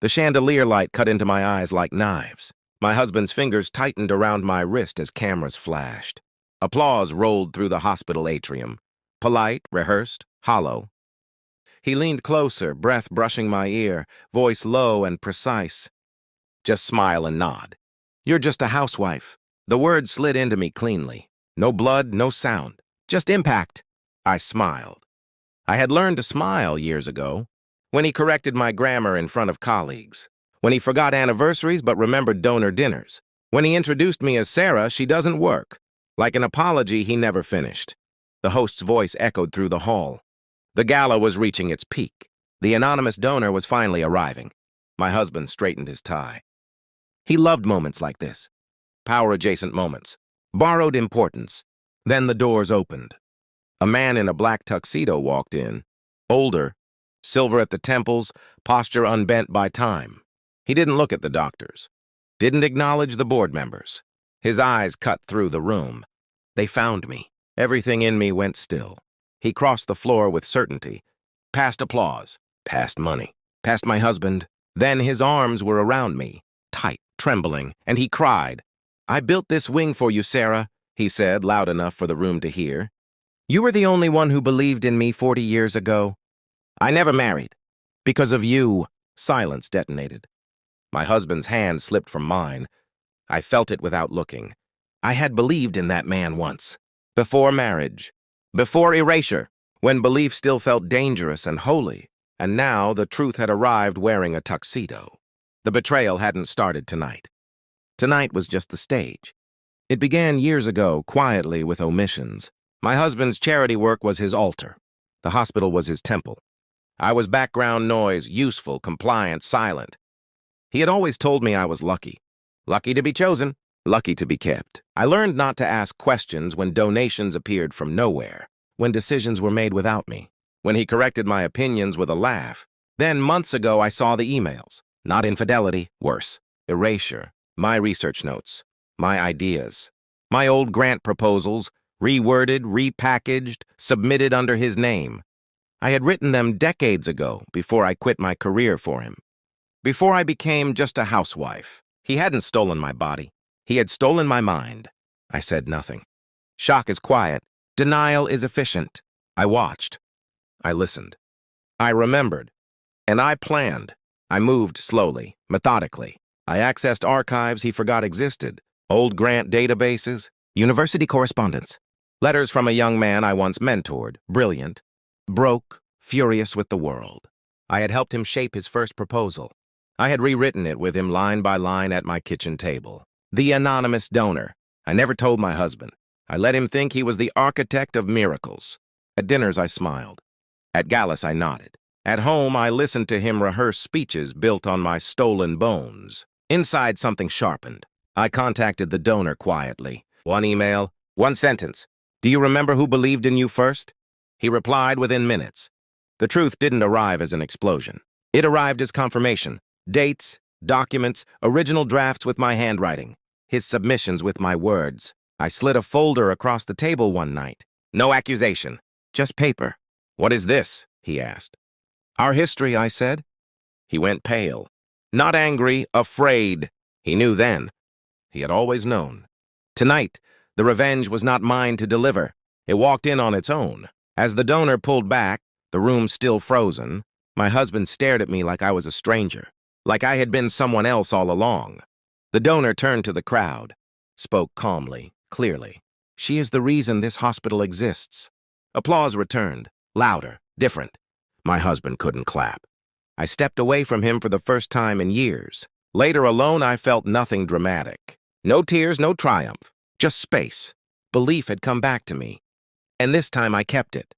The chandelier light cut into my eyes like knives. My husband's fingers tightened around my wrist as cameras flashed. Applause rolled through the hospital atrium. Polite, rehearsed, hollow. He leaned closer, breath brushing my ear, voice low and precise. Just smile and nod. You're just a housewife. The words slid into me cleanly. No blood, no sound. Just impact. I smiled. I had learned to smile years ago, when he corrected my grammar in front of colleagues, when he forgot anniversaries but remembered donor dinners, when he introduced me as Sarah, she doesn't work. Like an apology he never finished. The host's voice echoed through the hall. The gala was reaching its peak. The anonymous donor was finally arriving. My husband straightened his tie. He loved moments like this. Power-adjacent moments. Borrowed importance. Then the doors opened. A man in a black tuxedo walked in. Older, silver at the temples, posture unbent by time. He didn't look at the doctors. Didn't acknowledge the board members. His eyes cut through the room. They found me. Everything in me went still. He crossed the floor with certainty. Past applause. Past money. Past my husband. Then his arms were around me, tight, trembling, and he cried. I built this wing for you, Sarah, he said, loud enough for the room to hear. You were the only one who believed in me 40 years ago. I never married. Because of you. Silence detonated. My husband's hand slipped from mine. I felt it without looking. I had believed in that man once. Before marriage. Before erasure. When belief still felt dangerous and holy. And now the truth had arrived wearing a tuxedo. The betrayal hadn't started tonight. Tonight was just the stage. It began years ago, quietly, with omissions. My husband's charity work was his altar. The hospital was his temple. I was background noise, useful, compliant, silent. He had always told me I was lucky. Lucky to be chosen, lucky to be kept. I learned not to ask questions when donations appeared from nowhere, when decisions were made without me, when he corrected my opinions with a laugh. Then, months ago, I saw the emails. Not infidelity, worse. Erasure. My research notes. My ideas. My old grant proposals, reworded, repackaged, submitted under his name. I had written them decades ago, before I quit my career for him. Before I became just a housewife. He hadn't stolen my body. He had stolen my mind. I said nothing. Shock is quiet. Denial is efficient. I watched. I listened. I remembered. And I planned. I moved slowly, methodically. I accessed archives he forgot existed. Old grant databases, university correspondence. Letters from a young man I once mentored, brilliant, broke, furious with the world. I had helped him shape his first proposal. I had rewritten it with him line by line at my kitchen table. The anonymous donor. I never told my husband. I let him think he was the architect of miracles. At dinners, I smiled. At galas, I nodded. At home, I listened to him rehearse speeches built on my stolen bones. Inside, something sharpened. I contacted the donor quietly. One email, one sentence. Do you remember who believed in you first? He replied within minutes. The truth didn't arrive as an explosion. It arrived as confirmation. Dates, documents, original drafts with my handwriting. His submissions with my words. I slid a folder across the table one night. No accusation, just paper. What is this? He asked. Our history, I said. He went pale. Not angry, afraid. He knew then. He had always known. Tonight, the revenge was not mine to deliver. It walked in on its own. As the donor pulled back, the room still frozen, my husband stared at me like I was a stranger, like I had been someone else all along. The donor turned to the crowd, spoke calmly, clearly. She is the reason this hospital exists. Applause returned, louder, different. My husband couldn't clap. I stepped away from him for the first time in years. Later alone, I felt nothing dramatic. No tears, no triumph, just space. Belief had come back to me. And this time I kept it.